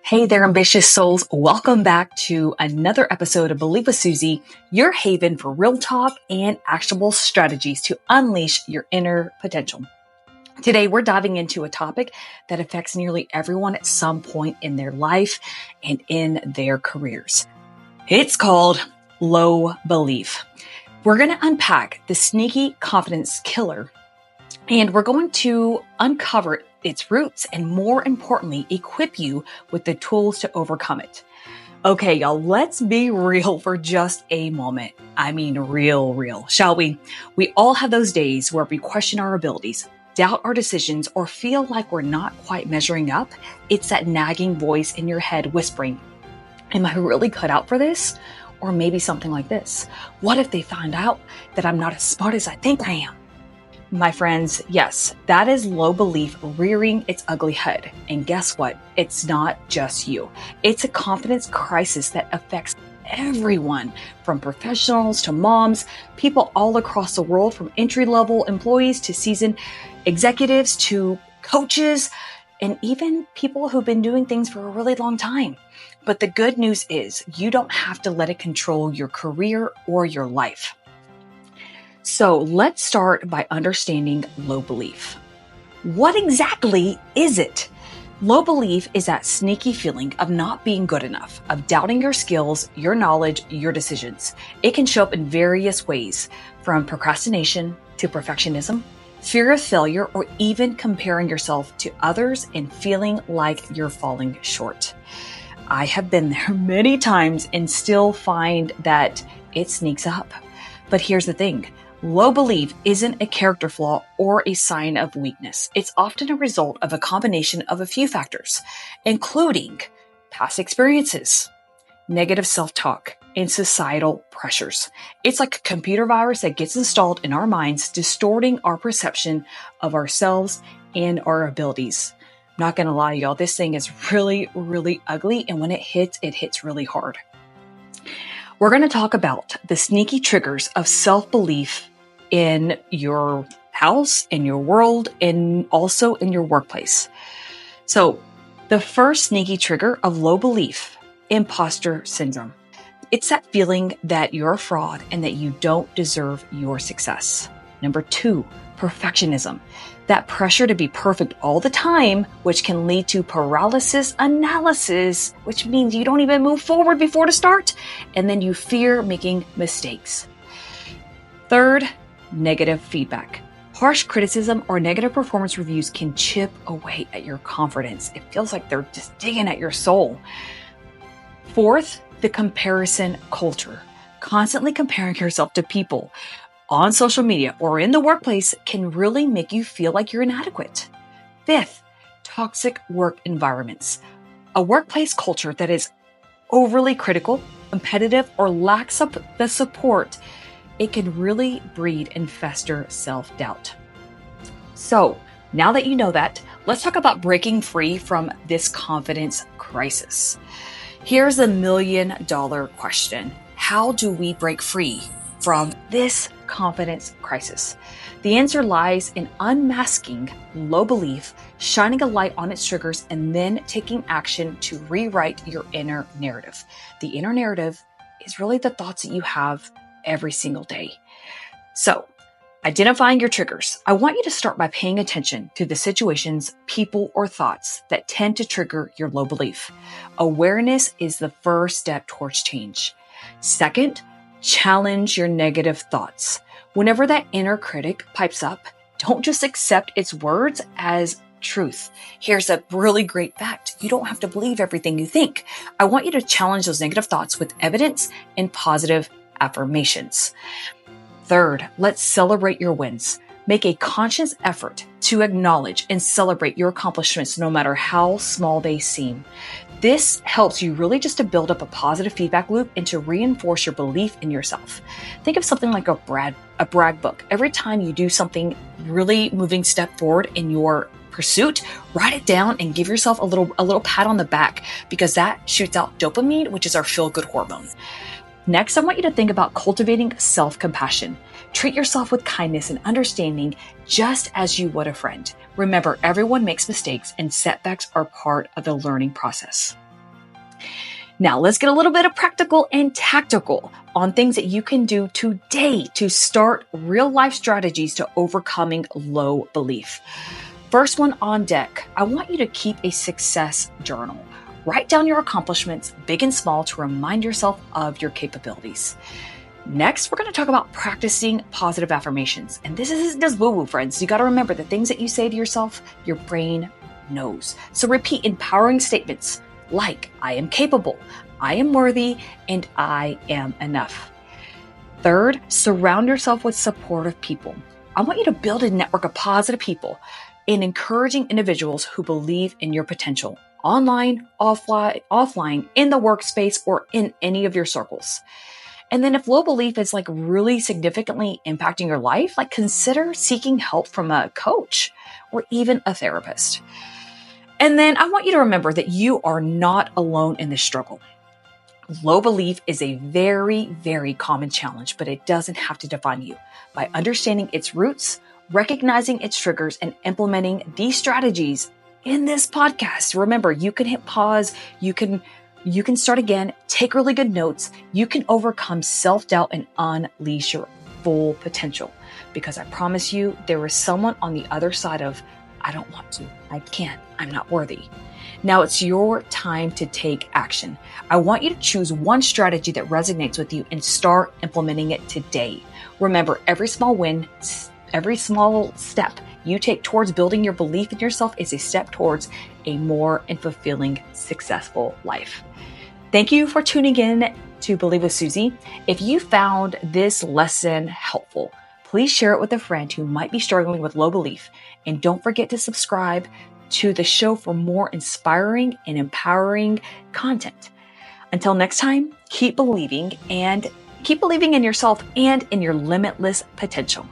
Hey there, ambitious souls. Welcome back to another episode of Believe with Susie, your haven for real talk and actionable strategies to unleash your inner potential. Today, we're diving into a topic that affects nearly everyone at some point in their life and in their careers. It's called low belief. We're going to unpack the sneaky confidence killer, and we're going to uncover its roots and, more importantly, equip you with the tools to overcome it. Okay, y'all, let's be real for just a moment. I mean, real, shall we? We all have those days where we question our abilities, doubt our decisions, or feel like we're not quite measuring up. It's that nagging voice in your head whispering, am I really cut out for this? Or maybe something like this. What if they find out that I'm not as smart as I think I am? My friends, yes, that is low belief rearing its ugly head. And guess what? It's not just you. It's a confidence crisis that affects everyone, from professionals to moms, people all across the world, from entry-level employees to seasoned executives to coaches, and even people who've been doing things for a really long time. But the good news is you don't have to let it control your career or your life. So let's start by understanding low belief. What exactly is it? Low belief is that sneaky feeling of not being good enough, of doubting your skills, your knowledge, your decisions. It can show up in various ways, from procrastination to perfectionism, fear of failure, or even comparing yourself to others and feeling like you're falling short. I have been there many times and still find that it sneaks up. But here's the thing. Low belief isn't a character flaw or a sign of weakness. It's often a result of a combination of a few factors, including past experiences, negative self-talk, and societal pressures. It's like a computer virus that gets installed in our minds, distorting our perception of ourselves and our abilities. Not gonna lie, y'all, this thing is really ugly, and when it hits really hard. We're going to talk about the sneaky triggers of self-belief in your house, in your world, and also in your workplace. So the first sneaky trigger of low belief, impostor syndrome. It's that feeling that you're a fraud and that you don't deserve your success. Number 2, perfectionism. That pressure to be perfect all the time, which can lead to paralysis analysis, which means you don't even move forward before the start, and then you fear making mistakes. Third, negative feedback. Harsh criticism or negative performance reviews can chip away at your confidence. It feels like they're just digging at your soul. Fourth, the comparison culture. Constantly comparing yourself to people on social media or in the workplace can really make you feel like you're inadequate. Fifth, toxic work environments. A workplace culture that is overly critical, competitive, or lacks the support, it can really breed and fester self-doubt. So now that you know that, let's talk about breaking free from this confidence crisis. Here's the $1 million question. How do we break free from this confidence crisis? The answer lies in unmasking low belief, shining a light on its triggers, and then taking action to rewrite your inner narrative. The inner narrative is really the thoughts that you have every single day. So, identifying your triggers. I want you to start by paying attention to the situations, people, or thoughts that tend to trigger your low belief. Awareness is the first step towards change. Second, challenge your negative thoughts. Whenever that inner critic pipes up, don't just accept its words as truth. Here's a really great fact. You don't have to believe everything you think. I want you to challenge those negative thoughts with evidence and positive affirmations. Third, let's celebrate your wins. Make a conscious effort to acknowledge and celebrate your accomplishments, no matter how small they seem. This helps you really just to build up a positive feedback loop and to reinforce your belief in yourself. Think of something like a brag book. Every time you do something really moving step forward in your pursuit, write it down and give yourself a little pat on the back, because that shoots out dopamine, which is our feel-good hormone. Next, I want you to think about cultivating self-compassion. Treat yourself with kindness and understanding, just as you would a friend. Remember, everyone makes mistakes and setbacks are part of the learning process. Now, let's get a little bit of practical and tactical on things that you can do today to start real life strategies to overcoming low belief. First one on deck, I want you to keep a success journal. Write down your accomplishments, big and small, to remind yourself of your capabilities. Next, we're going to talk about practicing positive affirmations. And this isn't just woo-woo, friends. You got to remember the things that you say to yourself, your brain knows. So repeat empowering statements like, I am capable, I am worthy, and I am enough. Third, surround yourself with supportive people. I want you to build a network of positive people and encouraging individuals who believe in your potential, online, offline, in the workspace, or in any of your circles. And then if low belief is really significantly impacting your life, consider seeking help from a coach or even a therapist. And then I want you to remember that you are not alone in this struggle. Low belief is a very, very common challenge, but it doesn't have to define you. By understanding its roots, recognizing its triggers, and implementing these strategies in this podcast, remember, you can hit pause, you can start again, take really good notes, you can overcome self-doubt and unleash your full potential. Because I promise you, there is someone on the other side of, I don't want to, I can't, I'm not worthy. Now it's your time to take action. I want you to choose one strategy that resonates with you and start implementing it today. Remember, every small win, every small step you take towards building your belief in yourself is a step towards a more and fulfilling, successful life. Thank you for tuning in to Believe with Susie. If you found this lesson helpful, please share it with a friend who might be struggling with low belief. And don't forget to subscribe to the show for more inspiring and empowering content. Until next time, keep believing in yourself and in your limitless potential.